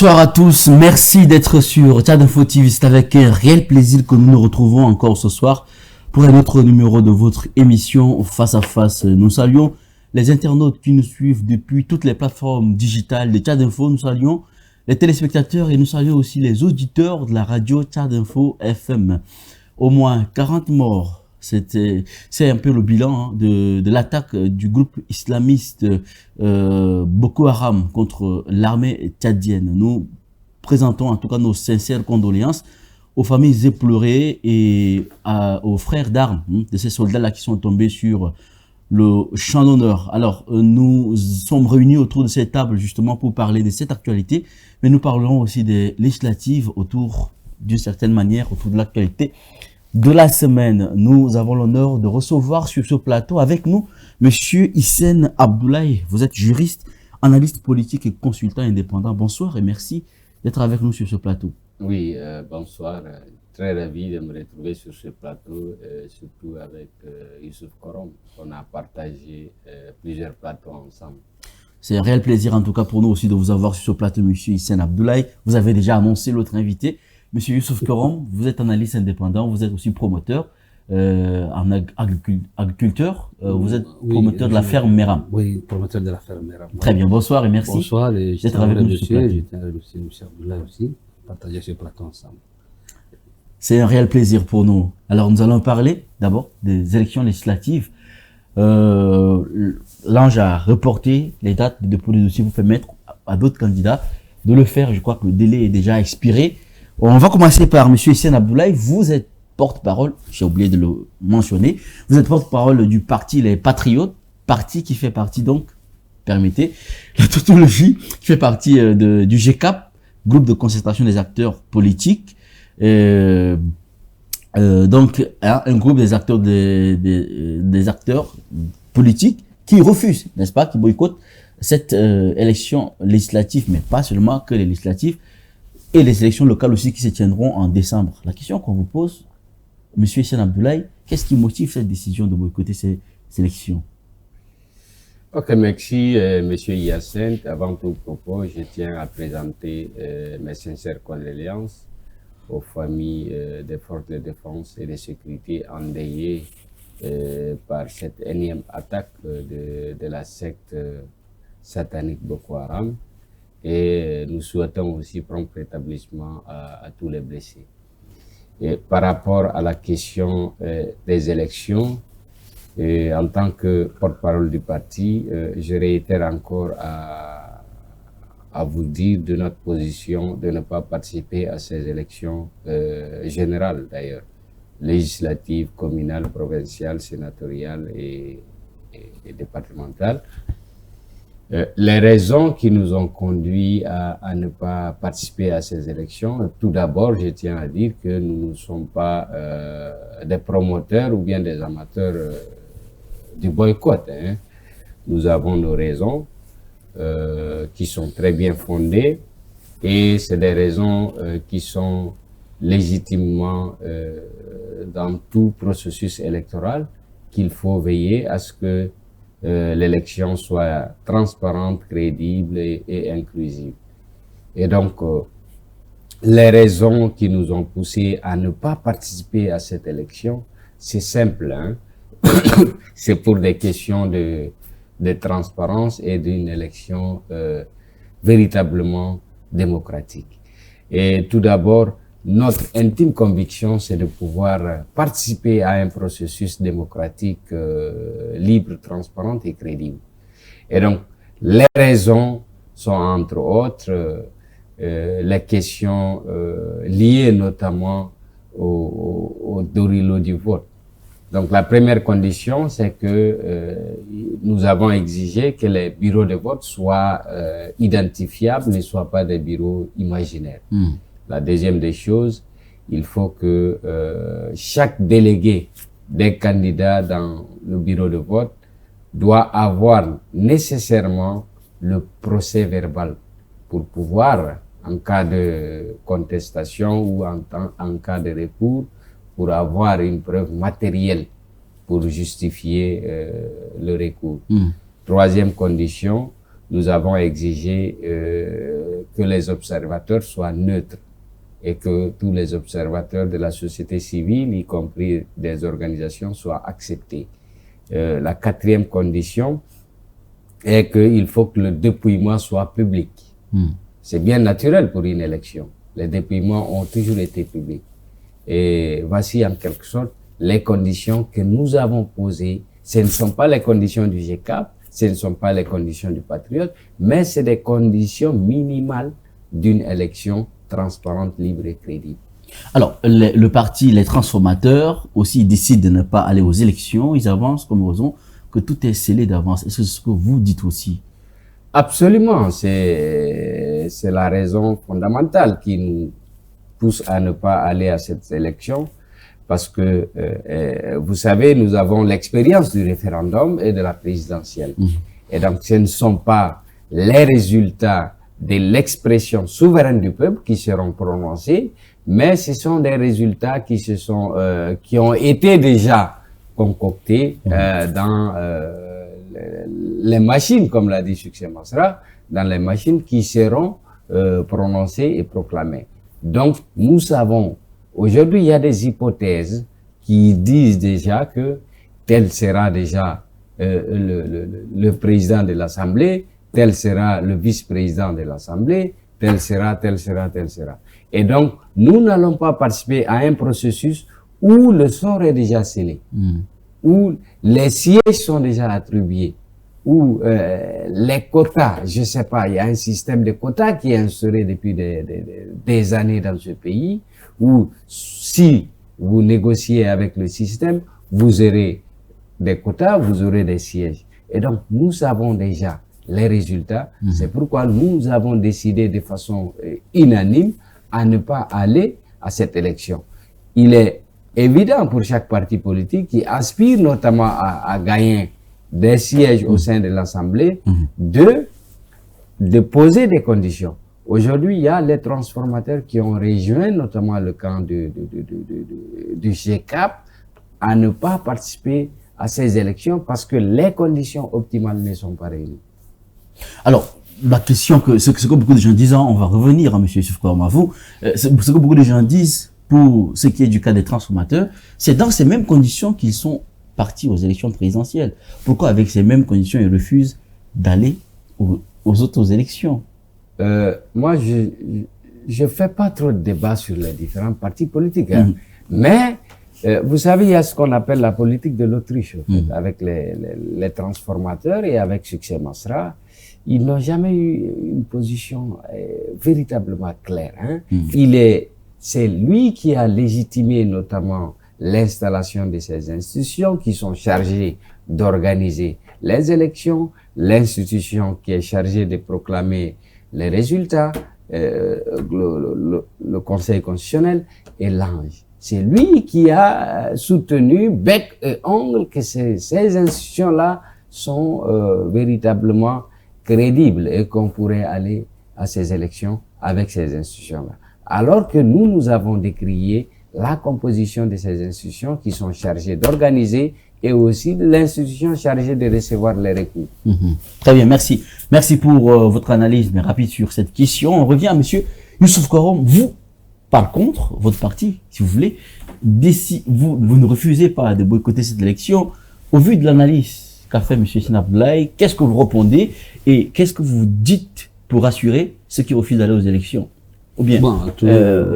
Bonsoir à tous, merci d'être sur Tchad Info TV. C'est avec un réel plaisir que nous nous retrouvons encore ce soir pour un autre numéro de votre émission Face à Face. Nous saluons les internautes qui nous suivent depuis toutes les plateformes digitales de Tchad Info. Nous saluons les téléspectateurs et nous saluons aussi les auditeurs de la radio Tchad Info FM. Au moins 40 morts. C'est un peu le bilan de l'attaque du groupe islamiste Boko Haram contre l'armée tchadienne. Nous présentons en tout cas nos sincères condoléances aux familles éplorées et aux frères d'armes de ces soldats-là qui sont tombés sur le champ d'honneur. Alors, nous sommes réunis autour de cette table justement pour parler de cette actualité, mais nous parlerons aussi des législatives autour, d'une certaine manière, autour de l'actualité de la semaine. Nous avons l'honneur de recevoir sur ce plateau avec nous Monsieur Hissène Abdoulaye. Vous êtes juriste, analyste politique et consultant indépendant. Bonsoir et merci d'être avec nous sur ce plateau. Oui, bonsoir. Très ravi de me retrouver sur ce plateau, surtout avec Youssouf Korom. On a partagé plusieurs plateaux ensemble. C'est un réel plaisir en tout cas pour nous aussi de vous avoir sur ce plateau, Monsieur Hissène Abdoulaye. Vous avez déjà annoncé l'autre invité. Monsieur Youssouf Korom, vous êtes analyste indépendant, vous êtes aussi promoteur agriculteur, vous êtes promoteur de la ferme Meram. Oui, promoteur de la ferme Meram. Très bien, bonsoir et merci. Bonsoir et je tiens à remercier M. Abdoulaye aussi, partager ce plateau ensemble. C'est un réel plaisir pour nous. Alors nous allons parler d'abord des élections législatives. L'Ange a reporté les dates de dépôt des dossiers pour permettre à d'autres candidats de le faire. Je crois que le délai est déjà expiré. On va commencer par M. Hissène Abdoulaye. Vous êtes porte-parole, j'ai oublié de le mentionner, vous êtes porte-parole du parti Les Patriotes, parti qui fait partie donc, permettez, la tautologie, qui fait partie du GCAP, groupe de concertation des acteurs politiques, donc un groupe des acteurs des acteurs politiques qui refusent, n'est-ce pas, qui boycottent cette élection législative, mais pas seulement que les législatives, et les élections locales aussi qui se tiendront en décembre. La question qu'on vous pose, Monsieur Hissène Abdoulaye, qu'est-ce qui motive cette décision de boycotter ces élections? Ok, merci Monsieur Hyacinthe. Avant tout propos, je tiens à présenter mes sincères condoléances aux familles des forces de défense et de sécurité endeuillées par cette énième attaque de la secte satanique Boko Haram. Et nous souhaitons aussi prompt rétablissement à tous les blessés. Et par rapport à la question des élections, en tant que porte-parole du parti, je réitère encore à vous dire de notre position de ne pas participer à ces élections générales d'ailleurs, législatives, communales, provinciales, sénatoriales et départementales. Les raisons qui nous ont conduits à ne pas participer à ces élections, tout d'abord, je tiens à dire que nous ne sommes pas des promoteurs ou bien des amateurs du boycott. Hein. Nous avons nos raisons qui sont très bien fondées et c'est des raisons qui sont légitimement dans tout processus électoral qu'il faut veiller à ce que l'élection soit transparente, crédible et inclusive. Et donc, les raisons qui nous ont poussés à ne pas participer à cette élection, c'est simple, hein? C'est pour des questions de transparence et d'une élection véritablement démocratique. Et tout d'abord, notre intime conviction, c'est de pouvoir participer à un processus démocratique libre, transparent et crédible. Et donc, les raisons sont entre autres les questions liées notamment au dorilo du vote. Donc, la première condition, c'est que nous avons exigé que les bureaux de vote soient identifiables, ne soient pas des bureaux imaginaires. La deuxième des choses, il faut que chaque délégué des candidats dans le bureau de vote doit avoir nécessairement le procès verbal pour pouvoir, en cas de contestation ou en cas de recours, pour avoir une preuve matérielle pour justifier le recours. Troisième condition, nous avons exigé que les observateurs soient neutres et que tous les observateurs de la société civile, y compris des organisations, soient acceptés. La quatrième condition est qu'il faut que le dépouillement soit public. C'est bien naturel pour une élection. Les dépouillements ont toujours été publics. Et voici en quelque sorte les conditions que nous avons posées. Ce ne sont pas les conditions du GCAP, ce ne sont pas les conditions du Patriote, mais c'est des conditions minimales d'une élection transparente, libre et crédible. Alors, le parti, les transformateurs aussi décident de ne pas aller aux élections. Ils avancent comme raison que tout est scellé d'avance. Est-ce que c'est ce que vous dites aussi? Absolument, c'est la raison fondamentale qui nous pousse à ne pas aller à cette élection, parce que vous savez, nous avons l'expérience du référendum et de la présidentielle. Et donc, ce ne sont pas les résultats de l'expression souveraine du peuple qui seront prononcés, mais ce sont des résultats qui ont été déjà concoctés dans les machines, comme l'a dit Succès Masra, dans les machines qui seront prononcées et proclamées. Donc, nous savons, aujourd'hui, il y a des hypothèses qui disent déjà que tel sera déjà le président de l'Assemblée, tel sera le vice-président de l'Assemblée, tel sera. Et donc, nous n'allons pas participer à un processus où le sort est déjà scellé, où les sièges sont déjà attribués, où les quotas, je sais pas, il y a un système de quotas qui est instauré depuis des années dans ce pays, où si vous négociez avec le système, vous aurez des quotas, vous aurez des sièges. Et donc, nous savons déjà les résultats. C'est pourquoi nous avons décidé de façon unanime à ne pas aller à cette élection. Il est évident pour chaque parti politique qui aspire notamment à gagner des sièges au sein de l'Assemblée de poser des conditions. Aujourd'hui, il y a les transformateurs qui ont rejoint notamment le camp du GCAP à ne pas participer à ces élections parce que les conditions optimales ne sont pas réunies. Alors, la question ce que beaucoup de gens disent, on va revenir à M. Youssouf Karam, à vous, ce que beaucoup de gens disent pour ce qui est du cas des transformateurs, c'est dans ces mêmes conditions qu'ils sont partis aux élections présidentielles. Pourquoi avec ces mêmes conditions ils refusent d'aller aux autres élections? Moi, je fais pas trop de débat sur les différents partis politiques, hein. Mais vous savez, il y a ce qu'on appelle la politique de l'autruche, en fait, avec les transformateurs et avec Succès Masra. Ils n'ont jamais eu une position véritablement claire. Hein. C'est lui qui a légitimé notamment l'installation de ces institutions qui sont chargées d'organiser les élections, l'institution qui est chargée de proclamer les résultats, le Conseil constitutionnel et l'ange. C'est lui qui a soutenu bec et ongle que ces institutions-là sont véritablement crédibles et qu'on pourrait aller à ces élections avec ces institutions-là. Alors que nous avons décrié la composition de ces institutions qui sont chargées d'organiser et aussi de l'institution chargée de recevoir les recours. Très bien, merci. Merci pour votre analyse mais rapide sur cette question. On revient à monsieur Youssouf Karam. Vous, par contre, votre parti, si vous voulez, vous ne refusez pas de boycotter cette élection. Au vu de l'analyse qu'a fait M. Yassine Abdoulaye, qu'est-ce que vous répondez et qu'est-ce que vous dites pour rassurer ceux qui refusent d'aller aux élections? Ou bien,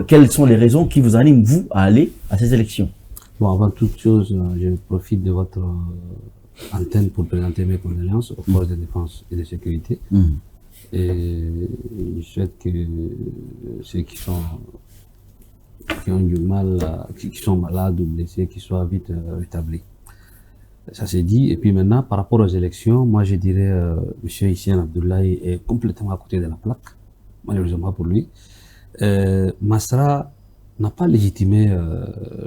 quelles sont les raisons qui vous animent, vous, à aller à ces élections? Bon, avant toute chose, je profite de votre antenne pour présenter mes condoléances aux forces de défense et de sécurité. Et je souhaite que ceux qui ont du mal, qui sont malades ou blessés, qu'ils soient vite rétablis. Ça c'est dit. Et puis maintenant, par rapport aux élections, moi je dirais, M. Yassine Abdoulaye est complètement à côté de la plaque, malheureusement pour lui. Masra n'a pas légitimé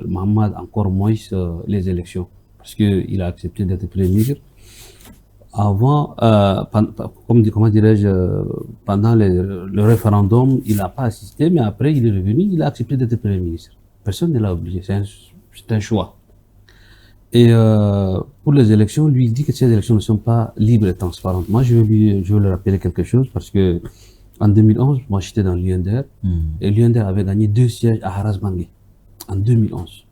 Mohamed, encore moins les élections, parce qu'il a accepté d'être Premier ministre. Avant, comment dirais-je, pendant le référendum, il n'a pas assisté, mais après il est revenu, il a accepté d'être Premier ministre. Personne ne l'a obligé, c'est un choix. Et pour les élections, lui, il dit que ces élections ne sont pas libres et transparentes. Moi, je veux lui rappeler quelque chose parce que en 2011, moi, j'étais dans l'UNDR et l'UNDR avait gagné 2 sièges à Haras-Bangui en 2011.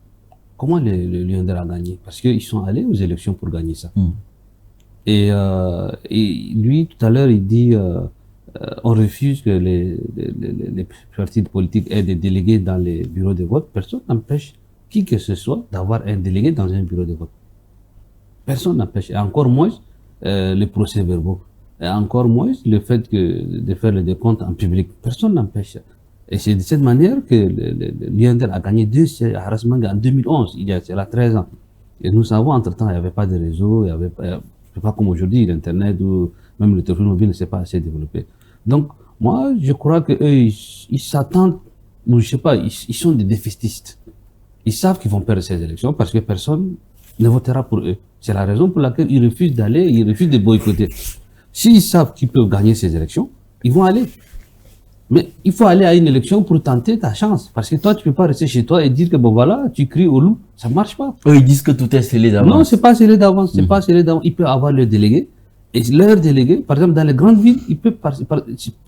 Comment l'UNDR a gagné? Parce qu'ils sont allés aux élections pour gagner ça. Et lui, tout à l'heure, il dit on refuse que les partis politiques aient des délégués dans les bureaux de vote. Personne n'empêche qui que ce soit d'avoir un délégué dans un bureau de vote. Personne n'empêche. Et encore moins les procès-verbaux. Et encore moins le fait de faire le décompte en public. Personne n'empêche. Et c'est de cette manière que l'UNDR a gagné 2 sièges à Haras-Bangui en 2011, il y a 13 ans. Et nous savons, entre-temps, il n'y avait pas de réseau, il n'y avait pas comme aujourd'hui, l'Internet ou même le téléphone mobile ne s'est pas assez développé. Donc, moi, je crois que eux, ils s'attendent, ou je sais pas, ils sont des défaitistes. Ils savent qu'ils vont perdre ces élections parce que personne ne votera pour eux. C'est la raison pour laquelle ils refusent d'aller, ils refusent de boycotter. S'ils savent qu'ils peuvent gagner ces élections, ils vont aller. Mais il faut aller à une élection pour tenter ta chance. Parce que toi, tu peux pas rester chez toi et dire que bon voilà, tu cries au loup. Ça marche pas. Eux, ils disent que tout est scellé d'avance. Non, c'est pas scellé d'avance. C'est pas scellé d'avance. Ils peuvent avoir le délégué. Et leur délégué, par exemple, dans les grandes villes, ils peuvent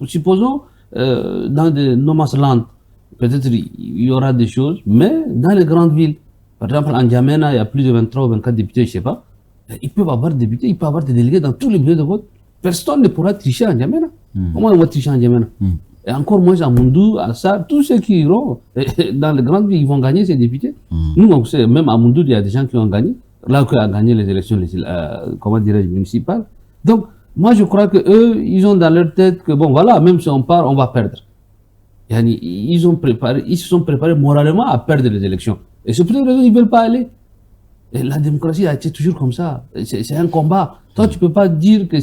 supposons, dans des no man's land, peut-être il y aura des choses, mais dans les grandes villes, par exemple, en N'Djamena, il y a plus de 23 ou 24 députés, je sais pas. Ils peuvent avoir des députés, ils peuvent avoir des délégués dans tous les bureaux de vote. Personne ne pourra tricher en N'Djamena. Comment on va tricher en N'Djamena? Et encore moins à Moundou, à ça, tous ceux qui iront dans les grandes villes, ils vont gagner ces députés. Nous, on sait, même à Moundou, il y a des gens qui ont gagné. Là où a gagné les élections, comment dirais-je, municipales. Donc, moi, je crois que eux, ils ont dans leur tête que bon, voilà, même si on part, on va perdre. Ils se sont préparés moralement à perdre les élections. Et c'est pour cette raison qu'ils ne veulent pas aller. Et la démocratie a été toujours comme ça. C'est un combat. Toi, tu peux pas dire que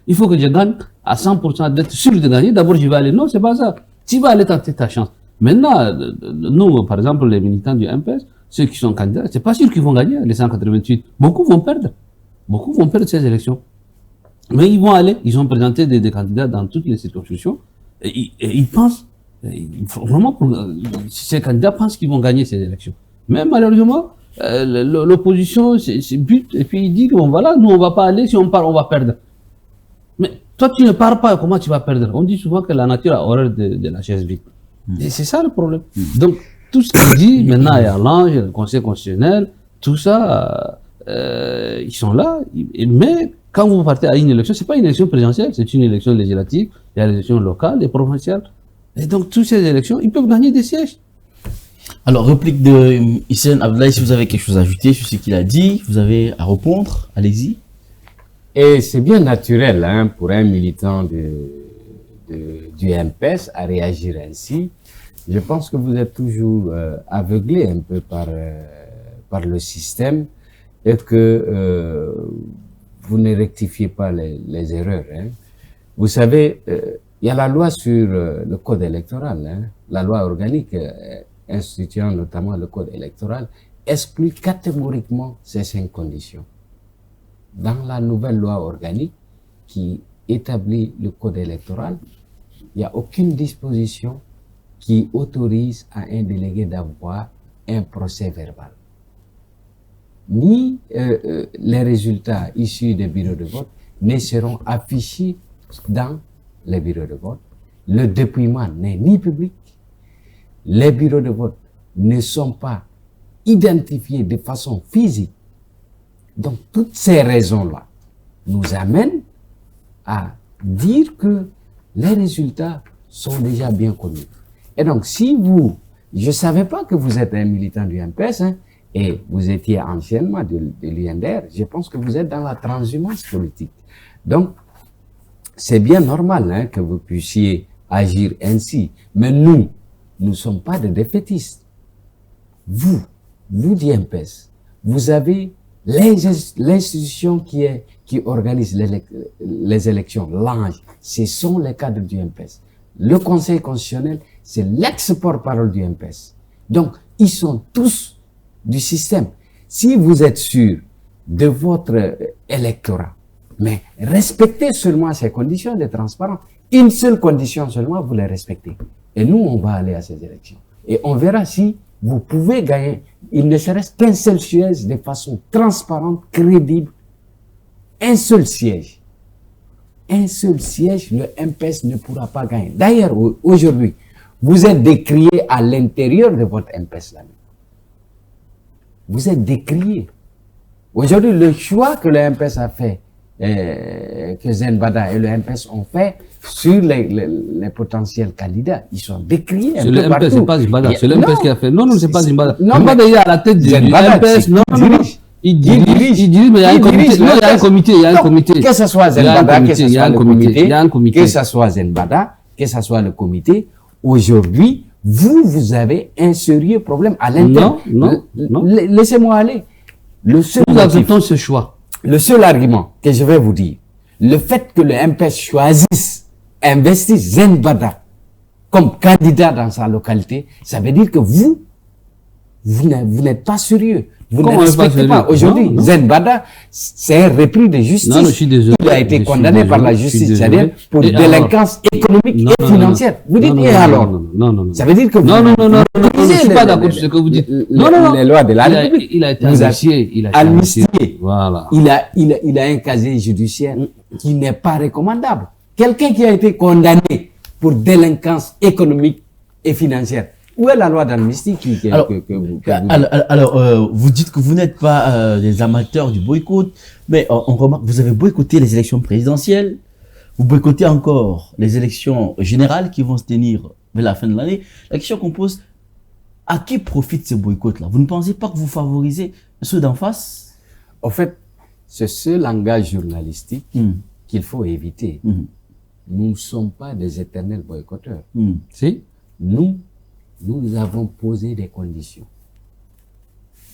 il faut que je gagne à 100% d'être sûr de gagner. D'abord, je vais aller. Non, c'est pas ça. Tu vas aller tenter ta chance. Maintenant, nous, par exemple, les militants du MPS, ceux qui sont candidats, c'est pas sûr qu'ils vont gagner, les 188. Beaucoup vont perdre. Beaucoup vont perdre ces élections. Mais ils vont aller. Ils ont présenté des candidats dans toutes les circonscriptions. Et ils pensent, vraiment, ces candidats pensent qu'ils vont gagner ces élections. Mais malheureusement, l'opposition c'est but et puis il dit que bon voilà, nous on va pas aller, si on part on va perdre. Mais toi tu ne pars pas, comment tu vas perdre? On dit souvent que la nature a horreur de la chaise vide. Et c'est ça le problème. Donc tout ce qu'il dit maintenant, il y a l'ange, le conseil constitutionnel, tout ça, ils sont là. Mais quand vous partez à une élection, c'est pas une élection présidentielle, c'est une élection législative, il y a les élections locales et provinciales. Et donc toutes ces élections, ils peuvent gagner des sièges. Alors, réplique de Hissène Abdoulaye, si vous avez quelque chose à ajouter sur ce qu'il a dit, vous avez à répondre, allez-y. Et c'est bien naturel hein, pour un militant du MPS à réagir ainsi. Je pense que vous êtes toujours aveuglé un peu par le système et que vous ne rectifiez pas les erreurs. Hein. Vous savez, il y a la loi sur le code électoral, hein, la loi organique instituant notamment le code électoral, exclut catégoriquement ces 5 conditions. Dans la nouvelle loi organique qui établit le code électoral, il n'y a aucune disposition qui autorise à un délégué d'avoir un procès verbal. Ni les résultats issus des bureaux de vote ne seront affichés dans les bureaux de vote. Le dépouillement n'est ni public. Les bureaux de vote ne sont pas identifiés de façon physique. Donc, toutes ces raisons-là nous amènent à dire que les résultats sont déjà bien connus. Et donc, si vous, je ne savais pas que vous êtes un militant du MPS, hein, et vous étiez anciennement de l'UNDR, je pense que vous êtes dans la transhumance politique. Donc, c'est bien normal hein, que vous puissiez agir ainsi. Mais nous ne sommes pas des défaitistes. Vous du MPS, vous avez l'institution qui organise les élections, l'ANGE, ce sont les cadres du MPS. Le Conseil constitutionnel, c'est l'ex-porte-parole du MPS. Donc, ils sont tous du système. Si vous êtes sûr de votre électorat, mais respectez seulement ces conditions de transparence. Une seule condition seulement, vous les respectez. Et nous, on va aller à ces élections. Et on verra si vous pouvez gagner, il ne serait qu'un seul siège de façon transparente, crédible. Un seul siège. Un seul siège, le MPS ne pourra pas gagner. D'ailleurs, aujourd'hui, vous êtes décrié à l'intérieur de votre MPS là. Vous êtes décrié. Aujourd'hui, le choix que le MPS a fait, que Zenbada et le MPS ont fait sur les potentiels candidats, ils sont décriés. C'est le MPS, c'est pas Zenbada, c'est le MPS qui a fait. Non, non, c'est pas Zenbada. Non, Zenbada, il est à la tête du MPS. Non, non, non. Il dirige, mais il y a un comité. Non, il y a un comité, il y a un comité. Que ce soit Zenbada, que ce soit le comité, il y a un comité. que ce soit Zenbada, que ce soit le comité, aujourd'hui, vous avez un sérieux problème à l'intérieur. Non, non. Laissez-moi aller. Nous acceptons ce choix. Le seul argument que je vais vous dire, le fait que le MPS choisisse, investisse Zenbada comme candidat dans sa localité, ça veut dire que vous n'êtes pas sérieux. Vous ne respectez pas. Aujourd'hui, Zenbada, c'est un repris de justice. Non, je suis désolé. Il a été condamné par la justice, c'est-à-dire pour délinquance économique et financière. Vous dites, et alors? Non. Ça veut dire que vous... Non, je suis pas d'accord sur ce que vous dites. Non. Les lois de la République. Il a été amnistié. Voilà. Il a un casier judiciaire qui n'est pas recommandable. Quelqu'un qui a été condamné pour délinquance économique et financière. Où est la loi d'amnistie vous dites que vous n'êtes pas des amateurs du boycott, mais on remarque, vous avez boycotté les élections présidentielles, vous boycottez encore les élections générales qui vont se tenir vers la fin de l'année. La question qu'on pose, à qui profite ce boycott-là? Vous ne pensez pas que vous favorisez ceux d'en face? En fait, c'est ce langage journalistique qu'il faut éviter. Nous ne sommes pas des éternels boycotteurs. Si? Nous avons posé des conditions.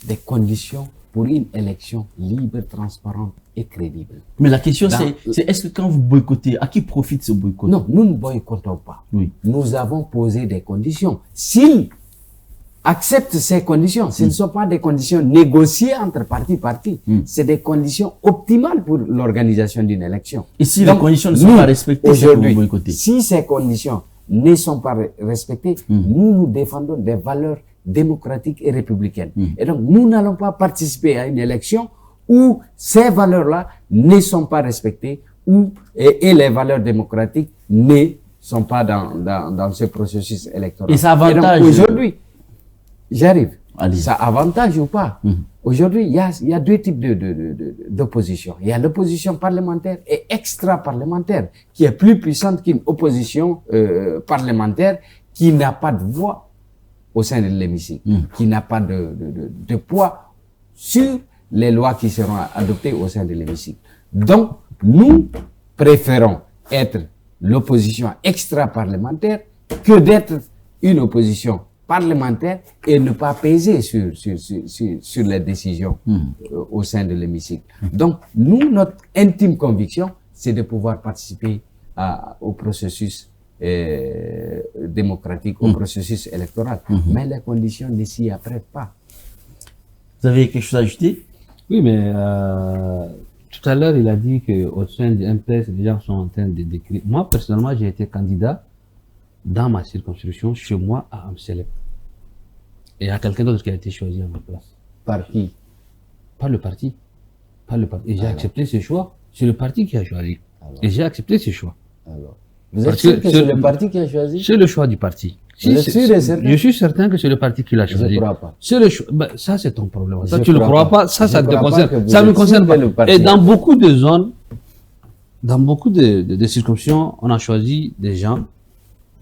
Des conditions pour une élection libre, transparente et crédible. Mais la question c'est est-ce que quand vous boycottez, à qui profite ce boycott? Non, nous ne boycottons pas. Oui. Nous avons posé des conditions. S'ils acceptent ces conditions, ce ne sont pas des conditions négociées entre partis. C'est des conditions optimales pour l'organisation d'une élection. Et si les conditions ne sont pas respectées, aujourd'hui, vous boycottez? Si ces conditions ne sont pas respectées, nous défendons des valeurs démocratiques et républicaines. Et donc, nous n'allons pas participer à une élection où ces valeurs-là ne sont pas respectées et les valeurs démocratiques ne sont pas dans ce processus électoral. Et ça avantage. Aujourd'hui, j'arrive. Allez. Ça avantage ou pas? Aujourd'hui, il y a deux types d'opposition. Il y a l'opposition parlementaire et extra-parlementaire, qui est plus puissante qu'une opposition parlementaire qui n'a pas de voix au sein de l'hémicycle, qui n'a pas de poids sur les lois qui seront adoptées au sein de l'hémicycle. Donc, nous préférons être l'opposition extra-parlementaire que d'être une opposition parlementaire et ne pas peser sur les décisions au sein de l'hémicycle. Donc, nous, notre intime conviction, c'est de pouvoir participer au processus démocratique, au processus électoral. Mais les conditions ne s'y apprêtent pas. Vous avez quelque chose à ajouter? Oui, mais tout à l'heure, il a dit qu'au sein du MPS, les gens sont en train de décrire. Moi, personnellement, j'ai été candidat dans ma circonscription, chez moi, à Amselep. Et il y a quelqu'un d'autre qui a été choisi à ma place. Par qui? Par le parti. Et j'ai accepté ce choix. C'est le parti qui a choisi. Et j'ai accepté ce choix. Alors, vous êtes sûr que c'est le parti qui a choisi? C'est le choix du parti. Je suis certain que c'est le parti qui l'a choisi. Je ne crois pas. C'est le choix. Ça, c'est ton problème. Ça, tu ne le crois pas. Ça te concerne. Ça ne me concerne pas. Et dans beaucoup de zones, dans beaucoup de circonscriptions, on a choisi des gens.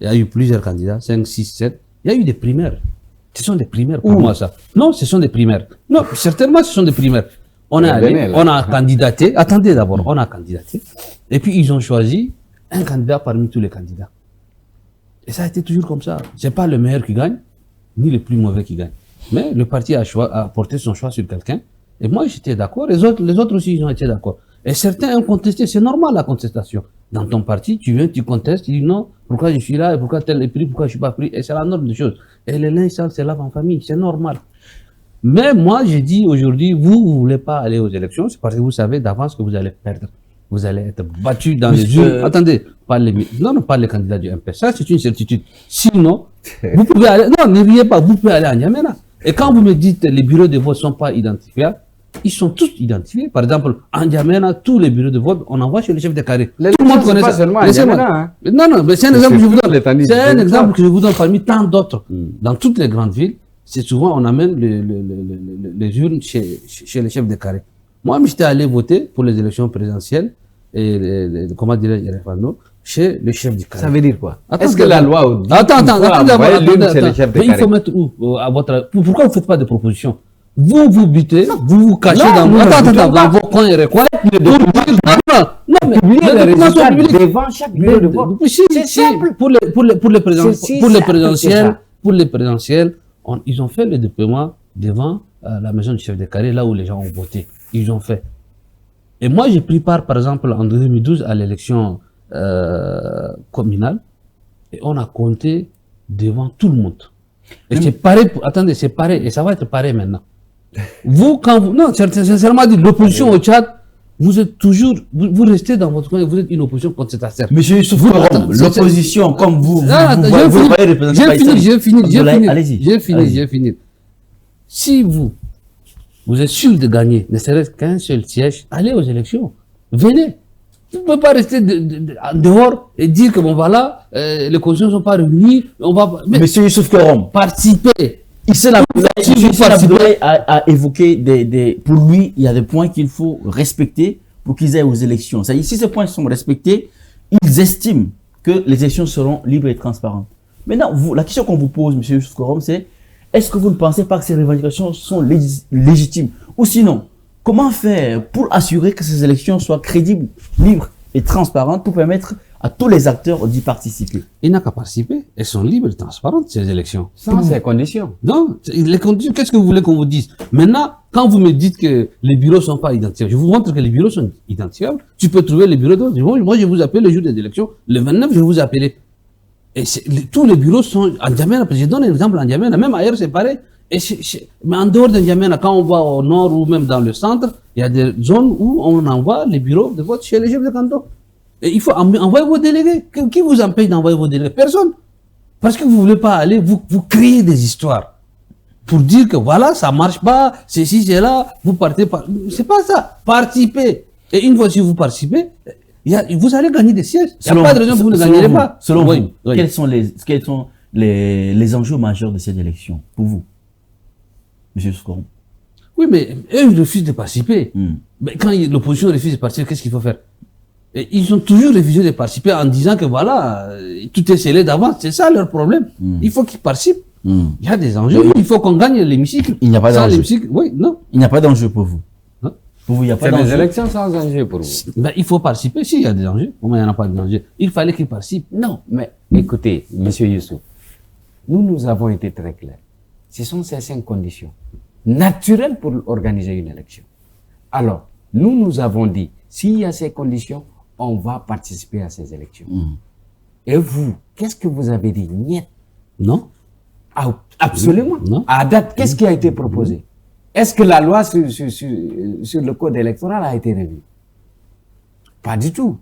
Il y a eu plusieurs candidats, 5, 6, 7. Il y a eu des primaires. Ce sont des primaires pour moi, ça. Non, ce sont des primaires. Non, certainement, ce sont des primaires. On a candidaté. Attendez d'abord, on a candidaté. Et puis, ils ont choisi un candidat parmi tous les candidats. Et ça a été toujours comme ça. C'est pas le meilleur qui gagne, ni le plus mauvais qui gagne. Mais le parti a porté son choix sur quelqu'un. Et moi, j'étais d'accord. Les autres aussi, ils ont été d'accord. Et certains ont contesté. C'est normal, la contestation. Dans ton parti, tu viens, tu contestes, tu dis non, pourquoi je suis là, et pourquoi tel est pris, pourquoi je suis pas pris. Et c'est la norme des choses. Et les linge sales, c'est là en famille. C'est normal. Mais moi, j'ai dit aujourd'hui, vous voulez pas aller aux élections, c'est parce que vous savez d'avance que vous allez perdre. Vous allez être battu dans les urnes. Attendez, pas les candidats du MP. Ça, c'est une certitude. Sinon, Vous pouvez aller, non, ne riez pas, vous pouvez aller à N'Djamena. Et quand vous me dites les bureaux de vote ne sont pas identifiables, ils sont tous identifiés. Par exemple, en N'Djamena, tous les bureaux de vote, on envoie chez le chef de carré. Tout le monde connaît ça. Seulement N'Djamena, hein. Non, non, mais c'est un exemple que je vous donne. C'est un exemple ça. que je vous donne parmi tant d'autres. Dans toutes les grandes villes, c'est souvent on amène les urnes chez les chefs de carré. Moi, j'étais allé voter pour les élections présidentielles et comment dirais-je, référendum, chez le chef du carré. Ça veut dire quoi? Attends, Est-ce que la loi dit Attends, attendez, il faut mettre où à votre. Pourquoi vous ne faites pas de propositions? Vous butez, vous cachez Non, nous ne dans butons vos coins et recoins. Non, mais publier les documents sont résultats publics. devant chaque bureau de vote. C'est simple. Pour les présidentielles, ils ont fait le déploiement devant la maison du chef de carré, là où les gens ont voté. Ils ont fait. Et moi, j'ai pris part, par exemple, en 2012 à l'élection communale, et on a compté devant tout le monde. Et c'est pareil, attendez, c'est pareil, et ça va être pareil maintenant. Vous, quand vous, non, sincèrement dit, l'opposition au Tchad, vous êtes toujours, vous restez dans votre coin, vous êtes une opposition contre cette affaire. Monsieur Youssouf Korom, l'opposition, comme vous voyez représenter j'ai fini. Si vous êtes sûr de gagner, ne serait-ce qu'un seul siège, allez aux élections. Venez. Vous ne pouvez pas rester en dehors et dire que bon voilà, les conditions ne sont pas réunies, on va. Mais Monsieur Youssouf Korom, participer. Issa Abdoulaye a évoqué pour lui, il y a des points qu'il faut respecter pour qu'ils aillent aux élections. C'est-à-dire, si ces points sont respectés, ils estiment que les élections seront libres et transparentes. Maintenant, la question qu'on vous pose, monsieur Youssouf Korom, c'est est-ce que vous ne pensez pas que ces revendications sont légitimes? Ou sinon, comment faire pour assurer que ces élections soient crédibles, libres et transparentes pour permettre à tous les acteurs d'y participer? Il n'a qu'à participer. Elles sont libres et transparentes, ces élections. Sans ces conditions. Non, les conditions, qu'est-ce que vous voulez qu'on vous dise? Maintenant, quand vous me dites que les bureaux ne sont pas identifiables, je vous montre que les bureaux sont identifiables. Tu peux trouver les bureaux d'autres. Moi, je vous appelle le jour des élections. Le 29, je vais vous appeler. Et tous les bureaux sont en N'Djamena. Je donne un exemple en N'Djamena. Même ailleurs, c'est pareil. Mais en dehors de N'Djamena, quand on va au nord ou même dans le centre, il y a des zones où on envoie les bureaux de vote chez les chefs de canton. Et il faut envoyer vos délégués. Qui vous empêche d'envoyer vos délégués? Personne. Parce que vous ne voulez pas aller, vous créez des histoires. Pour dire que voilà, ça ne marche pas, ceci, c'est là, vous partez pas. C'est pas ça. Participez. Et une fois si vous participez, vous allez gagner des sièges. Il n'y a pas de raison que vous ne gagnerez pas. Selon vous, quels sont les enjeux majeurs de cette élection pour vous, M. Soukoron? Oui, mais eux, ils refusent de participer. Mais quand l'opposition refuse de participer, qu'est-ce qu'il faut faire? Et ils ont toujours refusé de participer en disant que voilà, tout est scellé d'avance. C'est ça leur problème. Il faut qu'ils participent. Il y a des enjeux. Il faut qu'on gagne l'hémicycle. Il n'y a pas d'enjeu. Oui, non. Il n'y a pas d'enjeu pour vous. Non. Pour vous, il n'y a pas C'est d'enjeu. des élections sans enjeu pour vous. Ben, il faut participer. Si, il y a des enjeux. Comment il n'y en a pas d'enjeu? Il fallait qu'ils participent. Non, mais écoutez, monsieur Youssouf, nous avons été très clairs. Ce sont ces 5 conditions naturelles pour organiser une élection. Alors, nous avons dit, s'il y a ces conditions, on va participer à ces élections. Et vous, qu'est-ce que vous avez dit? Niet. Non. Ah, absolument. Non. À date, qu'est-ce qui a été proposé? Est-ce que la loi sur le code électoral a été revue? Pas du tout.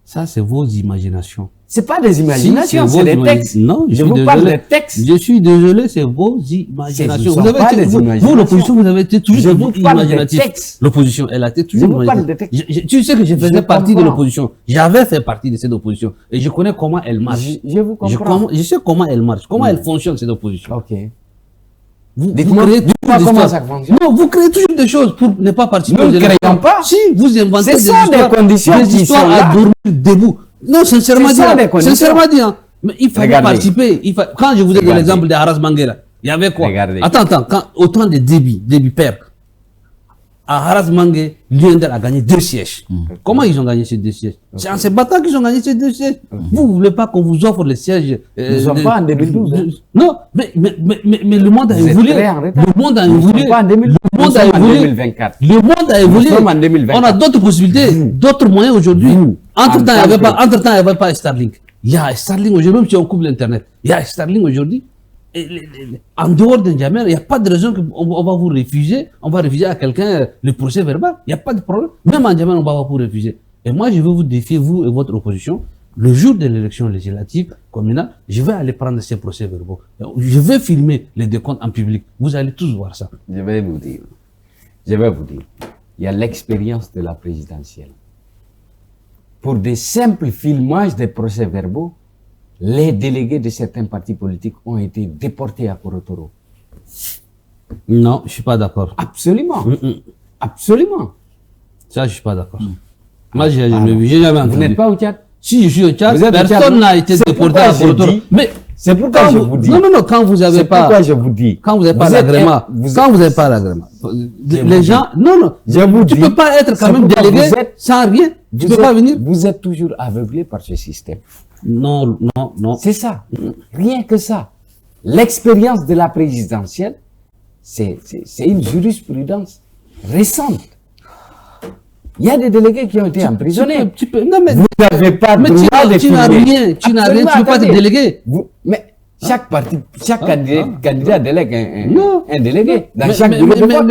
Ça, c'est vos imaginations. C'est pas des imaginations, Si, c'est des textes. Non, je vous parle des textes. Je suis désolé, c'est vos imaginations. Ce ne sont pas des imaginations. Vous, l'opposition, vous avez été toujours Je vous parle des imaginatif. textes. L'opposition, elle a été toujours Je vous parle imaginative. des textes. Tu sais que je faisais partie de comprends. l'opposition. J'avais fait partie de cette opposition. Et je connais comment elle marche. Je vous comprends. Je sais comment elle marche, comment elle fonctionne, cette opposition. Ok. Vous Dites-moi créez toujours des comment histoires. ça fonctionne. Non, vous créez toujours des choses pour ne pas participer Nous aux ne élections. créons pas. Si, vous inventez C'est ça, des conditions des qui histoires sont à là. dormir debout. Non, sincèrement C'est ça, dit, les conditions. sincèrement dit, hein. Mais il fallait Regardez. participer. Quand je vous ai donné Regardez. l'exemple de Haras Manguera, il y avait quoi? Regardez. Attends, au temps de début père, à Haras Manguera, l'UNDR a gagné 2 sièges. Comment ils ont gagné ces 2 sièges? C'est en se battant qu'ils ont gagné ces 2 sièges. Vous ne voulez pas qu'on vous offre les sièges. Nous ne sommes pas en 2012. hein. Non, mais le monde a Vous êtes évolué. très en retard. Le monde a Nous ne évolué. sommes pas en 2012. Le monde Nous a sommes en évolué. 2024. Le monde a évolué. sommes en 2024. On a d'autres possibilités, d'autres moyens aujourd'hui. Entre-temps, en il n'y tant avait pas Starlink. Il y a Starlink aujourd'hui, même si on coupe l'Internet. Il y a Starlink aujourd'hui. En dehors de N'Djamena, il n'y a pas de raison qu'on va vous refuser. On va refuser à quelqu'un le procès verbal. Il n'y a pas de problème. Même en N'Djamena, on va vous refuser. Et moi, je veux vous défier, vous et votre opposition, le jour de l'élection législative communale, je vais aller prendre ces procès-verbaux. Je vais filmer les décomptes en public. Vous allez tous voir ça. Je vais vous dire. Il y a l'expérience de la présidentielle. Pour des simples filmages des procès-verbaux, les délégués de certains partis politiques ont été déportés à Korotoro. Non, je suis pas d'accord. Absolument. Absolument. Ça, je suis pas d'accord. Moi, j'ai jamais entendu. Vous n'êtes pas au Tchad? Si je suis au Tchad, personne n'a été déporté à Korotoro. Mais c'est pourquoi je vous dis. Non, quand vous avez pas. C'est pourquoi je vous dis. Quand vous n'avez pas l'agrément. Quand vous n'avez pas l'agrément. Les gens, non. Je vous dis. Tu peux pas être quand même délégué sans rien. Tu peux pas venir. Vous êtes toujours aveuglé par ce système. Non. C'est ça. Rien que ça. L'expérience de la présidentielle, c'est une jurisprudence récente. Il y a des délégués qui ont été emprisonnés. Non, mais vous n'avez pas le droit de tu n'as rien, tu peux pas être délégué. Mais chaque parti, chaque candidat délègue un délégué dans chaque bureau de vote.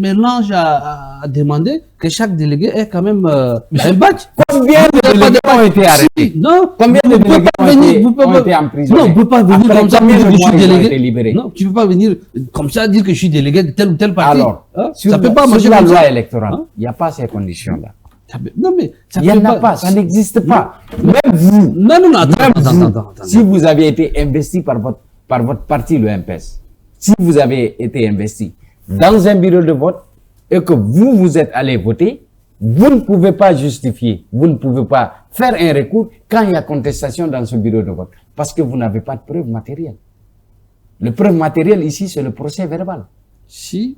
Mais l'ange a demandé que chaque délégué ait quand même un badge. Combien de délégués ont été arrêtés? Non. Combien de délégués ont été emprisonnés? Non, on ne peut pas venir comme ça dire que je suis délégué. Libérés. Non, tu ne peux pas venir comme ça dire que je suis délégué de tel ou tel parti. Alors, ça peut pas marcher sur la comme loi ça. électorale, il n'y a pas ces conditions-là. Non, mais il n'y en a pas, ça n'existe pas. Même vous, attends. Si vous avez été investi par votre parti, le MPS, si vous avez été investi dans un bureau de vote et que vous êtes allé voter, vous ne pouvez pas justifier, vous ne pouvez pas faire un recours quand il y a contestation dans ce bureau de vote, parce que vous n'avez pas de preuve matérielle. Le preuve matérielle ici, c'est le procès verbal. Si.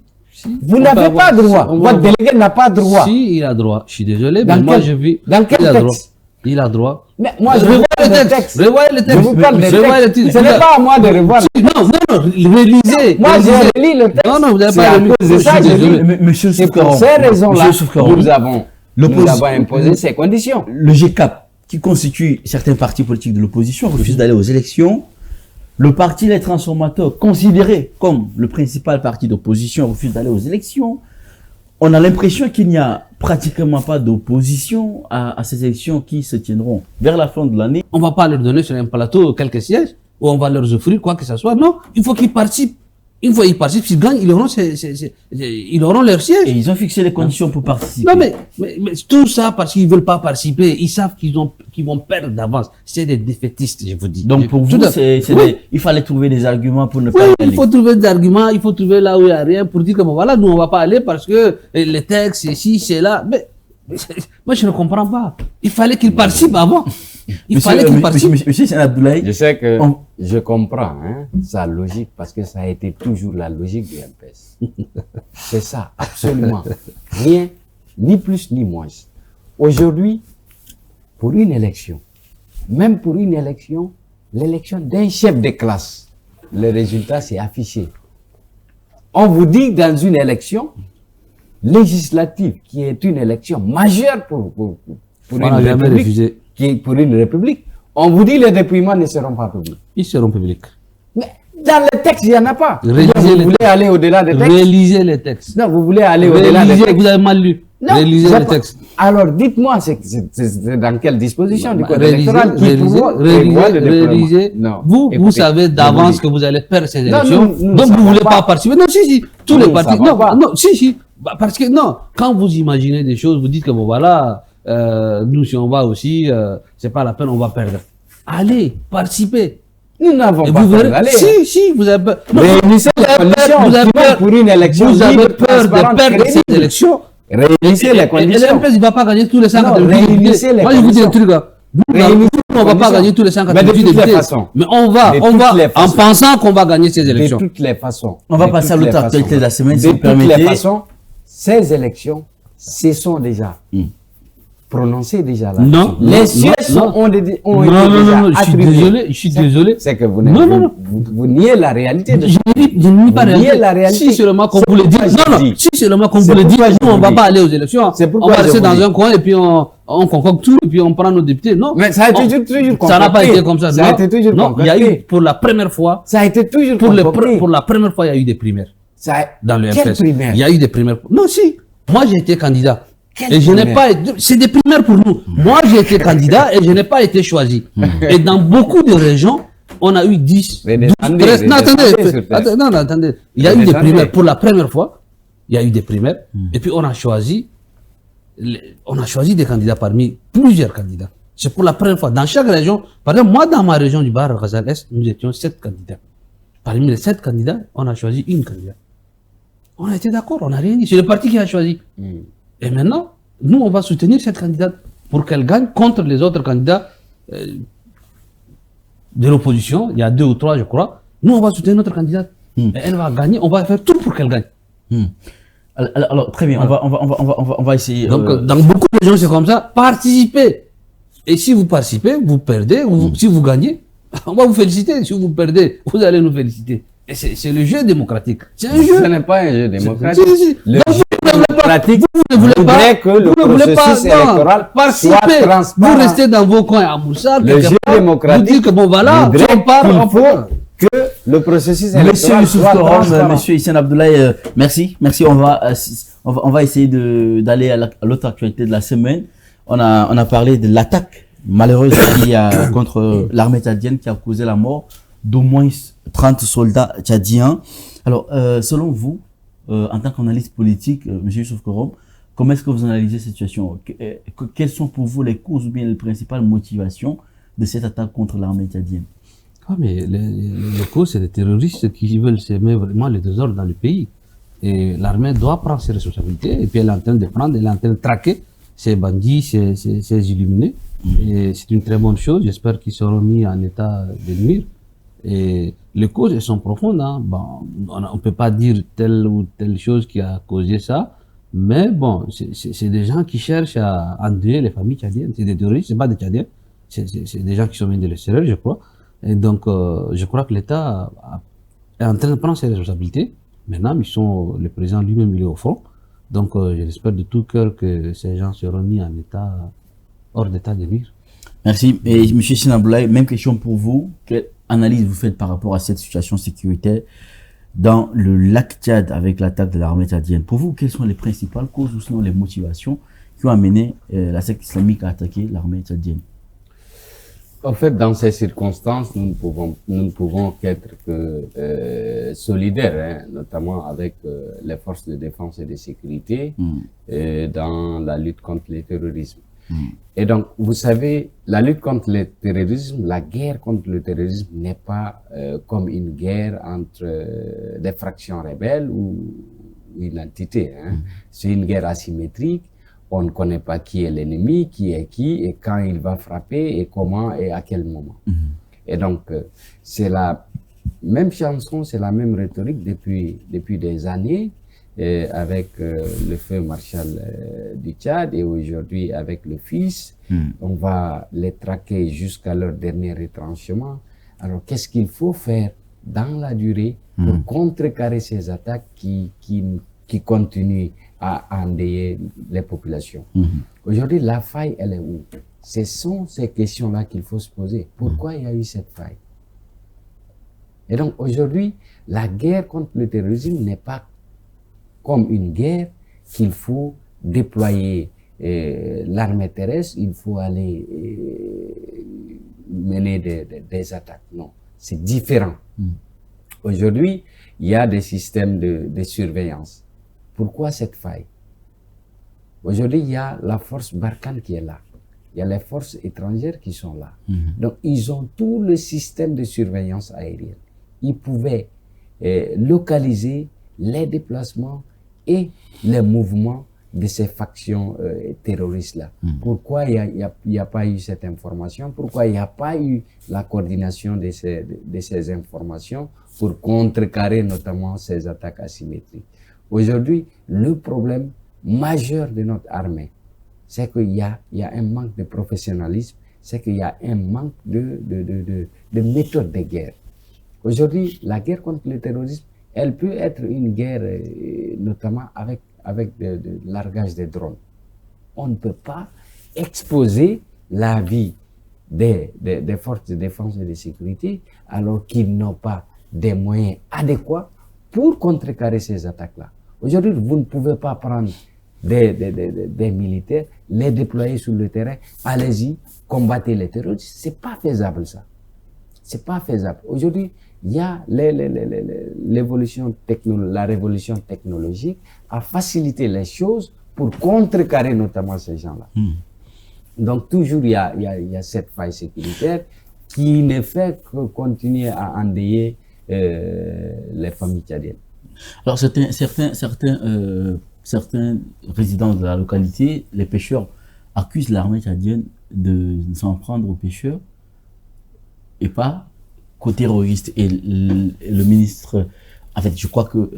Vous n'avez pas droit. Votre délégué n'a pas droit. Si, il a droit. Je suis désolé, mais moi je vis. Dans quel texte? Il a droit. Mais moi, je revois le texte. Revoyez le texte. Je vous parle des textes. Ce n'est pas à moi de revoir. Non, relisez. Moi, j'ai relu le texte. Non, vous n'avez pas relu. C'est ça, j'ai lu. Monsieur C'est pour ces raisons-là que nous avons imposé ces conditions. Le GCAP, qui constitue certains partis politiques de l'opposition, refuse d'aller aux élections. Le parti Les Transformateurs, considéré comme le principal parti d'opposition, refuse d'aller aux élections. On a l'impression qu'il n'y a pratiquement pas d'opposition à ces élections qui se tiendront vers la fin de l'année. On ne va pas leur donner sur un plateau quelques sièges où on va leur offrir quoi que ce soit. Non, il faut qu'ils participent. Une fois qu'ils participent, s'ils gagnent, ils auront leur siège. Et ils ont fixé les conditions pour participer. Non, mais tout ça parce qu'ils ne veulent pas participer. Ils savent qu'ils vont perdre d'avance. C'est des défaitistes, je vous dis. Donc pour vous, il fallait trouver des arguments pour ne pas y aller. Il faut trouver des arguments, il faut trouver là où il n'y a rien pour dire que bon, voilà, nous on ne va pas aller parce que les textes, c'est ici, c'est là. Mais moi je ne comprends pas. Il fallait qu'ils participent avant. Monsieur Abdoulaye, je sais que je comprends sa logique parce que ça a été toujours la logique du MPS. C'est ça, absolument. Rien, ni plus ni moins. Aujourd'hui, pour une élection, même pour une élection, l'élection d'un chef de classe, le résultat c'est affiché. On vous dit dans une élection législative qui est une élection majeure pour une république. Pour une république, on vous dit les dépouillements ne seront pas publics. Ils seront publics. Mais dans les textes, il n'y en a pas. Vous voulez aller au-delà des textes? Réalisez les textes. Non, vous voulez aller au-delà des textes. Vous avez mal lu. Non, réalisez les textes. Alors, dites-moi, c'est dans quelle disposition du code électoral qui prévoit le déploiement? Vous savez d'avance que vous allez perdre ces élections. Donc, vous ne voulez pas participer. Non, si. Tous les partis. Non, si. Parce que, non, quand vous imaginez des choses, vous dites que bon, voilà, nous, si on va aussi, c'est pas la peine, on va perdre. Allez, participez. Nous n'avons pas peur d'aller. Si, vous avez peur. Réunissez les conditions pour une élection. Vous avez peur de perdre cette élection. Réunissez les conditions. Et l'MPS ne va pas gagner tous les 188 députés. Moi, je vous dis un truc, là. Nous, on ne va pas gagner tous les 188 députés. Mais on va, en pensant qu'on va gagner ces élections. De toutes les façons. On va passer à l'autre actualité de la semaine, si vous permettez. De toutes les façons, ces élections se sont déjà prononcées déjà là. Non. Les sièges ont été déjà attribués. Je suis désolé. C'est que vous niez la réalité de Je ne nie pas la réalité. Si seulement qu'on vous le dit. Non. Si seulement qu'on vous le dit, nous, on ne va pas aller aux élections. On va rester dans un coin et puis on concocte tout et puis on prend nos députés. Non. Mais ça a été toujours concocté. Ça n'a pas été comme ça. Ça a été toujours concocté. Il y a eu, pour la première fois. Ça a été toujours concocté. Pour la première fois, il y a eu des primaires. Dans le MPS. primaire? Il y a eu des primaires. Non, si. Moi, j'ai été candidat. Et je n'ai pas été, c'est des primaires pour nous. Moi, j'ai été candidat et je n'ai pas été choisi. Et dans beaucoup de régions, on a eu 10, 12, 13. Non, attendez. Il y a eu des primaires pour la première fois. Il y a eu des primaires. Et puis, on a choisi des candidats parmi plusieurs candidats. C'est pour la première fois. Dans chaque région, par exemple, moi, dans ma région du Bahr Ghazal Est, nous étions 7 candidats. Parmi les 7 candidats, on a choisi une candidate. On a été d'accord, on n'a rien dit. C'est le parti qui a choisi. Et maintenant, nous, on va soutenir cette candidate pour qu'elle gagne contre les autres candidats de l'opposition. Il y a 2 ou 3, je crois. Nous, on va soutenir notre candidate. Et elle va gagner. On va faire tout pour qu'elle gagne. Alors, très bien. Voilà. On va essayer. Donc, dans beaucoup de régions, c'est comme ça. Participez. Et si vous participez, vous perdez. Si vous gagnez, on va vous féliciter. Si vous perdez, vous allez nous féliciter. Et c'est le jeu démocratique. C'est un jeu. Ce n'est pas un jeu démocratique. Le jeu démocratique, vous ne voulez pas que le processus électoral soit transparent. Vous restez dans vos coins à Moussa. Le jeu démocratique, vous dites que bon voilà, on part. Il faut que le processus électoral soit transparent. Monsieur Hissène Abdoulaye, merci. On va essayer d'aller à l'autre actualité de la semaine. On a parlé de l'attaque malheureuse qu'il y a contre l'armée tchadienne qui a causé la mort d'au moins 30 soldats tchadiens. Alors, selon vous, en tant qu'analyste politique, M. Youssouf Korom, comment est-ce que vous analysez cette situation? Quelles sont pour vous les causes ou bien les principales motivations de cette attaque contre l'armée tchadienne? Ah, mais les causes, c'est des terroristes qui veulent semer vraiment le désordre dans le pays. Et l'armée doit prendre ses responsabilités. Et puis elle est en train de prendre, elle est en train de traquer ces bandits, ces illuminés. Et c'est une très bonne chose. J'espère qu'ils seront mis en état de nuire. Et les causes, elles sont profondes. Hein. Bon, on peut pas dire telle ou telle chose qui a causé ça. Mais bon, c'est des gens qui cherchent à endeuiller les familles tchadiennes. C'est des terroristes, c'est pas des Tchadiens. C'est des gens qui sont venus de l'extérieur, je crois. Et donc, je crois que l'État est en train de prendre ses responsabilités. Maintenant, le président lui-même, il est au front. Donc, j'espère de tout cœur que ces gens seront mis en état, hors d'état de nuire. Merci. Et M. Hissène Abdoulaye, même question pour vous. Quelle analyse vous faites par rapport à cette situation sécuritaire dans le lac Tchad avec l'attaque de l'armée tchadienne? Pour vous, quelles sont les principales causes ou sinon les motivations qui ont amené la secte islamique à attaquer l'armée tchadienne? En fait, dans ces circonstances, nous ne pouvons qu'être solidaires, hein, notamment avec les forces de défense et de sécurité dans la lutte contre le terrorisme. Et donc, vous savez, la lutte contre le terrorisme, la guerre contre le terrorisme n'est pas comme une guerre entre des fractions rebelles ou une entité. Hein. C'est une guerre asymétrique. On ne connaît pas qui est l'ennemi, qui est qui, et quand il va frapper, et comment, et à quel moment. Et donc, c'est la même chanson, c'est la même rhétorique depuis des années, avec le feu Marshal du Tchad, et aujourd'hui avec le fils. On va les traquer jusqu'à leur dernier retranchement. Alors, qu'est-ce qu'il faut faire dans la durée pour contrecarrer ces attaques qui continuent à endeuiller les populations? Aujourd'hui, la faille, elle est où? Ce sont ces questions-là qu'il faut se poser. Pourquoi il y a eu cette faille? Et donc, aujourd'hui, la guerre contre le terrorisme n'est pas comme une guerre qu'il faut déployer l'armée terrestre, il faut aller mener des attaques. Non, c'est différent. Aujourd'hui, il y a des systèmes de surveillance. Pourquoi cette faille? Aujourd'hui, il y a la force Barkhane qui est là. Il y a les forces étrangères qui sont là. Donc, ils ont tout le système de surveillance aérienne. Ils pouvaient localiser les déplacements et les mouvements de ces factions terroristes-là. Pourquoi il n'y a pas eu cette information? Pourquoi il n'y a pas eu la coordination de ces informations pour contrecarrer notamment ces attaques asymétriques? Aujourd'hui, le problème majeur de notre armée, c'est qu'il y a un manque de professionnalisme, c'est qu'il y a un manque de méthode de guerre. Aujourd'hui, la guerre contre le terrorisme, elle peut être une guerre notamment avec de largage des drones. On ne peut pas exposer la vie des forces de défense et de sécurité alors qu'ils n'ont pas des moyens adéquats pour contrecarrer ces attaques-là. Aujourd'hui, vous ne pouvez pas prendre des militaires, les déployer sur le terrain, allez-y, combattez les terroristes. C'est pas faisable, ça. C'est pas faisable. Aujourd'hui, il y a l'évolution la révolution technologique a facilité les choses pour contrecarrer notamment ces gens-là. Donc, toujours, il y a cette faille sécuritaire qui ne fait que continuer à endeuiller les familles tchadiennes. Alors, certains résidents de la localité, les pêcheurs, accusent l'armée tchadienne de s'en prendre aux pêcheurs et pas qu'aux terroristes. Et le ministre, en fait, je crois que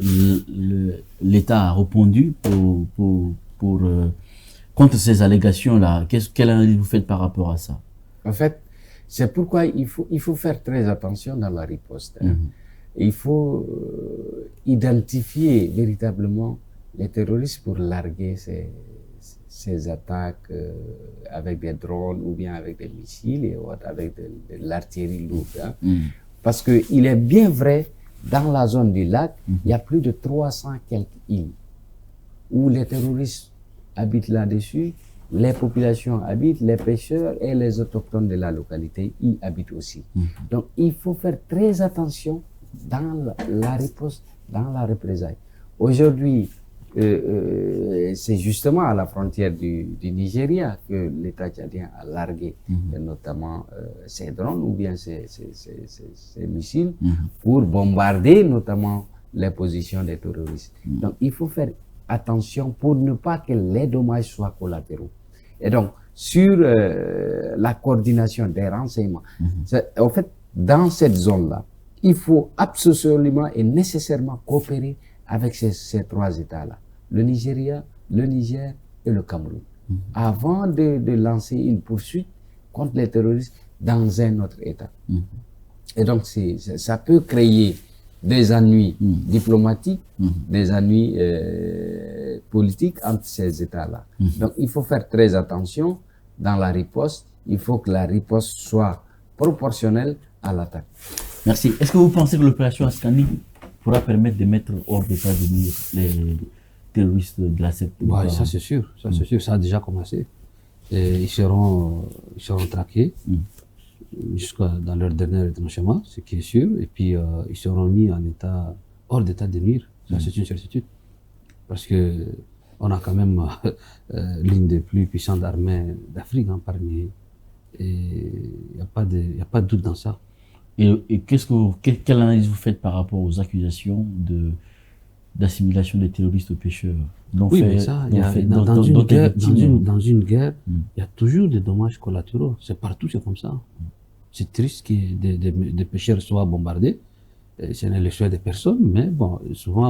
l'État a répondu contre ces allégations-là. Quelle analyse vous faites par rapport à ça? En fait, c'est pourquoi il faut faire très attention dans la riposte. Il faut identifier véritablement les terroristes pour larguer ces attaques avec des drones ou bien avec des missiles et autres, avec de l'artillerie lourde. Parce qu'il est bien vrai, dans la zone du lac, il y a plus de 300 quelques îles où les terroristes habitent là-dessus, les populations habitent, les pêcheurs et les autochtones de la localité y habitent aussi. Donc il faut faire très attention dans la riposte, dans la représailles. Aujourd'hui, c'est justement à la frontière du Nigeria que l'État tchadien a largué notamment ses drones ou bien ses missiles pour bombarder notamment les positions des terroristes. Donc il faut faire attention pour ne pas que les dommages soient collatéraux. Et donc, sur la coordination des renseignements, en fait, dans cette zone-là, il faut absolument et nécessairement coopérer avec ces trois États-là, le Nigeria, le Niger et le Cameroun, avant de lancer une poursuite contre les terroristes dans un autre État. Et donc, ça peut créer des ennuis diplomatiques, des ennuis politiques entre ces États-là. Donc, il faut faire très attention dans la riposte. Il faut que la riposte soit proportionnelle à l'attaque. Merci. Est-ce que vous pensez que l'opération Askani pourra permettre de mettre hors d'état de nuire les terroristes de la secte? Ça, c'est sûr. Ça, c'est sûr. Ça a déjà commencé. Et ils seront traqués jusqu'à dans leur dernier retranchement, ce qui est sûr, et puis ils seront mis hors d'état de nuire, ça c'est une certitude. Parce que on a quand même l'une des plus puissantes armées d'Afrique parmi, et il n'y a pas de doute dans ça. Et quelle analyse vous faites par rapport aux accusations d'assimilation des terroristes aux pêcheurs? Oui, mais ça, dans une guerre, il y a toujours des dommages collatéraux. C'est partout, c'est comme ça. C'est triste que des pêcheurs soient bombardés. Ce n'est le choix des personnes, mais bon, souvent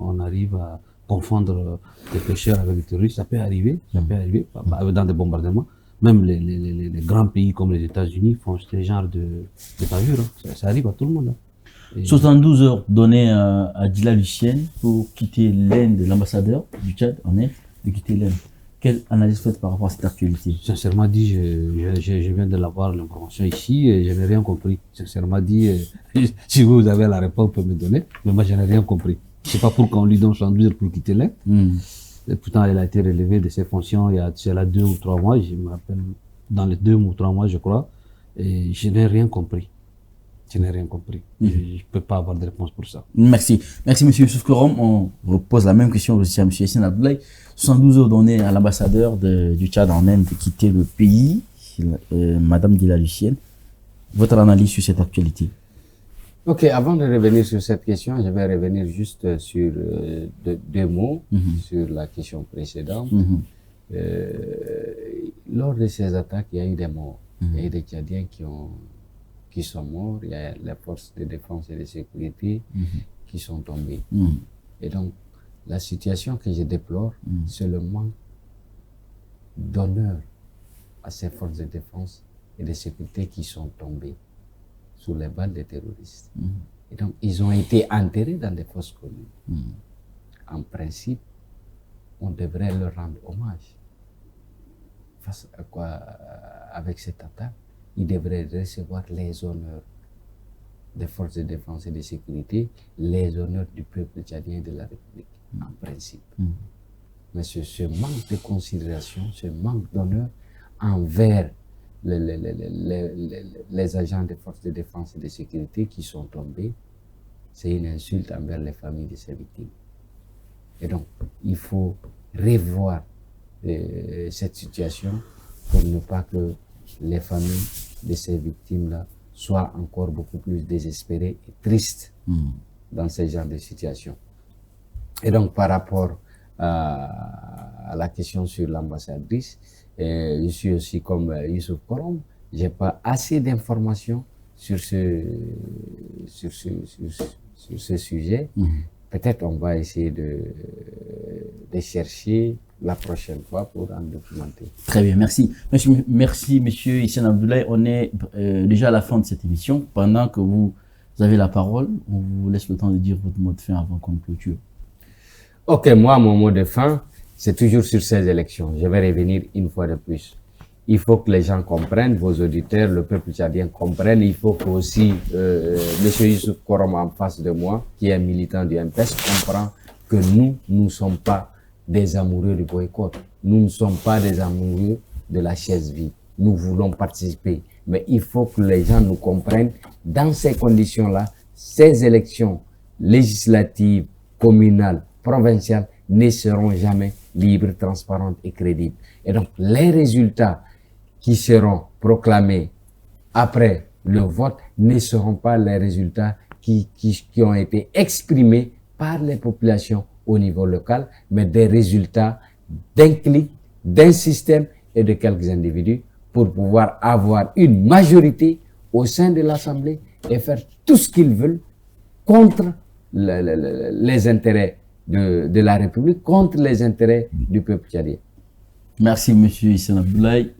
on arrive à confondre des pêcheurs avec des terroristes. Ça peut arriver dans des bombardements. Même les grands pays comme les États-Unis font ce genre de bavures. Ça arrive à tout le monde. 72 heures données à Dila Lucienne pour quitter l'Inde, l'ambassadeur du Tchad en Inde, de quitter l'Inde. Quelle analyse faites par rapport à cette actualité? Sincèrement dit, je viens de l'avoir l'information ici et je n'ai rien compris. Sincèrement dit, si vous avez la réponse, vous pouvez me donner, mais moi je n'ai rien compris. C'est pas pour qu'on lui donne 72 heures pour quitter l'Inde. Et pourtant, elle a été relevée de ses fonctions il y a 2 ou 3 mois, je me rappelle, dans les 2 ou 3 mois, je crois, et je n'ai rien compris. Je n'ai rien compris. Je ne peux pas avoir de réponse pour ça. Merci. Merci, M. Youssouf Korom. On repose la même question aussi à M. Yassine Abdoulaye. 72 heures données à l'ambassadeur du Tchad en Inde de quitter le pays, Madame Dila Lucienne. Votre analyse sur cette actualité? Ok, avant de revenir sur cette question, je vais revenir juste sur deux mots sur la question précédente. Lors de ces attaques, il y a eu des morts. Il y a eu des Tchadiens qui sont morts, il y a les forces de défense et de sécurité qui sont tombées. Et donc, la situation que je déplore, c'est le manque d'honneur à ces forces de défense et de sécurité qui sont tombées sous les balles des terroristes. Et donc, ils ont été enterrés dans des fosses communes. En principe, on devrait leur rendre hommage. Face à quoi, avec cette attaque, ils devraient recevoir les honneurs des forces de défense et de sécurité, les honneurs du peuple tchadien et de la République, en principe. mais c'est ce manque de considération, ce manque d'honneur envers les agents des forces de défense et de sécurité qui sont tombés. C'est une insulte envers les familles de ces victimes. Et donc, il faut revoir cette situation pour ne pas que les familles de ces victimes-là soient encore beaucoup plus désespérées et tristes dans ce genre de situation. Et donc, par rapport à la question sur l'ambassadrice, je suis aussi comme Youssouf Korom, j'ai pas assez d'informations sur ce sujet. Peut-être on va essayer de chercher la prochaine fois pour en documenter. Très bien, merci. Merci, monsieur Hissène Abdoulaye. On est déjà à la fin de cette émission. Pendant que vous avez la parole, on vous laisse le temps de dire votre mot de fin avant qu'on clôture. Ok, moi, mon mot de fin, c'est toujours sur ces élections. Je vais revenir une fois de plus. Il faut que les gens comprennent, vos auditeurs, le peuple tchadien comprenne. Il faut que aussi monsieur Youssouf Korom en face de moi, qui est un militant du MPS, comprend que nous ne sommes pas des amoureux du boycott. Nous ne sommes pas des amoureux de la chaise vide. Nous voulons participer. Mais il faut que les gens nous comprennent. Dans ces conditions-là, ces élections législatives, communales, provinciales ne seront jamais libres, transparentes et crédibles. Et donc, les résultats qui seront proclamés après le vote ne seront pas les résultats qui ont été exprimés par les populations au niveau local, mais des résultats d'un clic, d'un système et de quelques individus pour pouvoir avoir une majorité au sein de l'Assemblée et faire tout ce qu'ils veulent contre les intérêts de la République, contre les intérêts du peuple tchadien. Merci, monsieur Hissène Abdoulaye.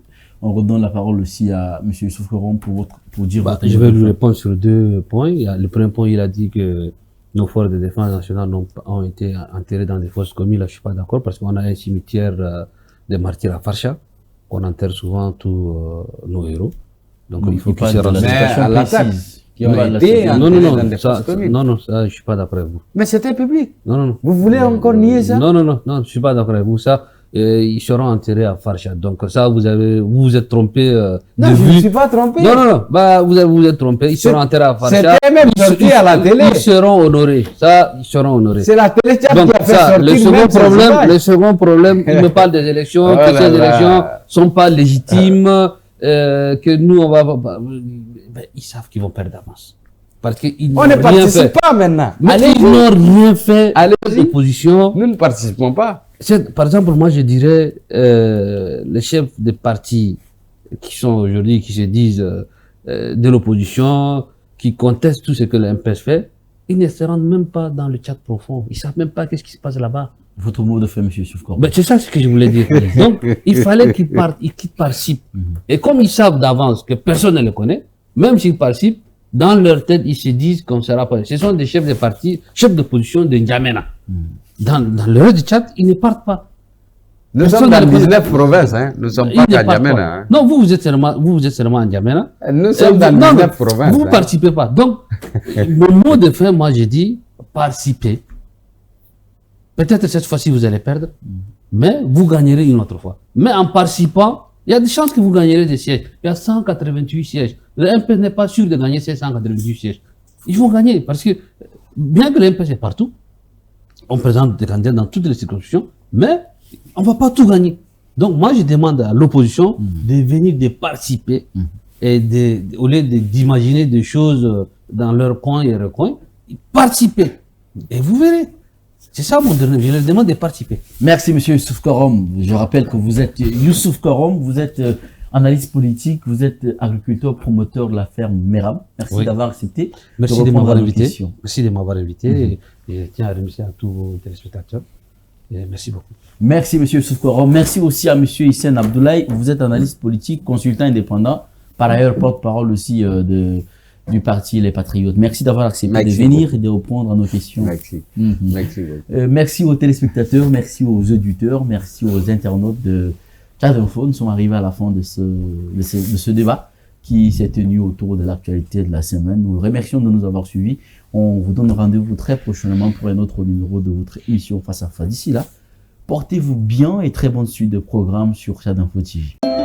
On redonne la parole aussi à monsieur Youssouf Korom pour dire votre... Je vais lui répondre sur 2 points. Le premier point, il a dit que nos forces de défense nationale ont été enterrées dans des fosses communes. Là, je suis pas d'accord parce qu'on a un cimetière des martyrs à Farsha, qu'on enterre souvent tous nos héros. Donc, il faut qu'ils se renseignent. À l'attaque qui ont été enterrés dans des fosses communes. Non, ça, je suis pas d'accord avec vous. Mais c'était public. Non. Vous voulez encore nier ça? Non, je suis pas d'accord avec vous. Ça, ils seront enterrés à Farsha. Donc ça, vous êtes trompé. Non, je ne suis pas trompé. Non. Bah, vous êtes trompé. Ils seront enterrés à Farsha. C'était même sorti à la télé. Ils seront honorés. Ça, ils seront honorés. C'est la télé qui a fait sortir le second problème, il me parle des élections, que ces élections sont pas légitimes, que nous on va. Ben, ils savent qu'ils vont perdre d'avance. Parce qu'ils n'ont rien fait. On ne participe pas maintenant. Ils n'ont rien fait. L'opposition. Nous ne participons pas. Par exemple, moi je dirais, les chefs des partis qui sont aujourd'hui, qui se disent de l'opposition, qui contestent tout ce que le MPS fait, ils ne se rendent même pas dans le Tchad profond. Ils savent même pas qu'est-ce qui se passe là-bas. Votre mot de fin, monsieur Youssouf Korom. Ben, c'est ça ce que je voulais dire. Donc, il fallait qu'ils participent. Et comme ils savent d'avance que personne ne les connaît, même s'ils participent, dans leur tête, ils se disent qu'on ne sera pas. Ce sont des chefs de parti, chefs d'opposition de N'Djamena. Dans le reste du Tchad, ils ne partent pas. Nous sommes dans 19 provinces, hein. Nous ne sommes pas à N'Djamena. Hein. Non, vous êtes seulement à N'Djamena. Nous sommes dans 19 provinces. Vous ne participez pas. Donc, mon mot de fin, moi, j'ai dit, participez. Peut-être cette fois-ci, vous allez perdre, mais vous gagnerez une autre fois. Mais en participant, il y a des chances que vous gagnerez des sièges. Il y a 188 sièges. Le MP n'est pas sûr de gagner ces 188 sièges. Ils vont gagner parce que, bien que le MP est partout, on présente des candidats dans toutes les circonscriptions, mais on ne va pas tout gagner. Donc, moi, je demande à l'opposition de venir, de participer et au lieu d'imaginer des choses dans leur coin et leur coin, participer. Et vous verrez. C'est ça mon dernier, je leur demande de participer. Merci monsieur Youssouf Korom. Je rappelle que vous êtes Youssouf Korom, vous êtes analyste politique, vous êtes agriculteur promoteur de la ferme Meram. Merci d'avoir accepté. Merci de m'avoir invité. Merci de m'avoir invité et je tiens à remercier à tous vos téléspectateurs. Et merci beaucoup. Merci monsieur Youssouf Korom. Merci aussi à monsieur Hissène Abdoulaye. Vous êtes analyste politique, consultant indépendant, par ailleurs porte-parole aussi du parti Les Patriotes. Merci d'avoir accepté de venir et de répondre à nos questions. Merci. Merci aux téléspectateurs, merci aux auditeurs, merci aux internautes de Tchad Info. Nous sommes arrivés à la fin de ce débat qui s'est tenu autour de l'actualité de la semaine. Nous vous remercions de nous avoir suivis. On vous donne rendez-vous très prochainement pour un autre numéro de votre émission Face à Face. D'ici là, Portez-vous bien et très bonne suite de programme sur Chad Info TV.